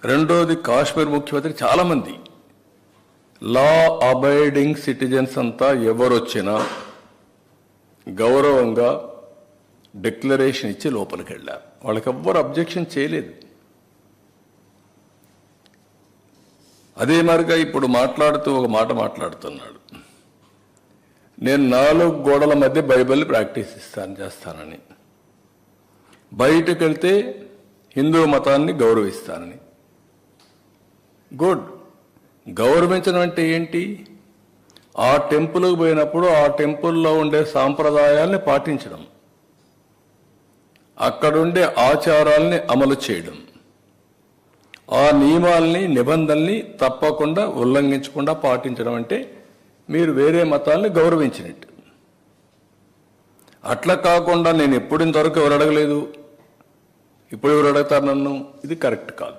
రెండోది కాశ్మీర్ ముఖ్యమంత్రి చాలామంది లా అబైడింగ్ సిటిజన్స్ అంతా ఎవరొచ్చినా గౌరవంగా డిక్లరేషన్ ఇచ్చి లోపలికి వెళ్ళారు. వాళ్ళకి ఎవ్వరు అబ్జెక్షన్ చేయలేదు. అదే మరిగా ఇప్పుడు మాట్లాడుతూ ఒక మాట మాట్లాడుతున్నాడు, నేను 4 గోడల మధ్య బైబిల్ ప్రాక్టీస్ చేస్తానని, బయటకు వెళ్తే హిందూ మతాన్ని గౌరవిస్తానని. గుడ్. గౌరవించడం అంటే ఏంటి? ఆ టెంపుల్కి పోయినప్పుడు ఆ టెంపుల్లో ఉండే సాంప్రదాయాల్ని పాటించడం, అక్కడుండే ఆచారాల్ని అమలు చేయడం, ఆ నియమాల్ని నిబంధనల్ని తప్పకుండా ఉల్లంఘించకుండా పాటించడం అంటే మీరు వేరే మతాల్ని గౌరవించినట్టు. అట్లా కాకుండా నేను ఎప్పుడు ఇంతవరకు ఎవరు అడగలేదు, ఇప్పుడు ఎవరు అడుగుతారు నన్ను, ఇది కరెక్ట్ కాదు.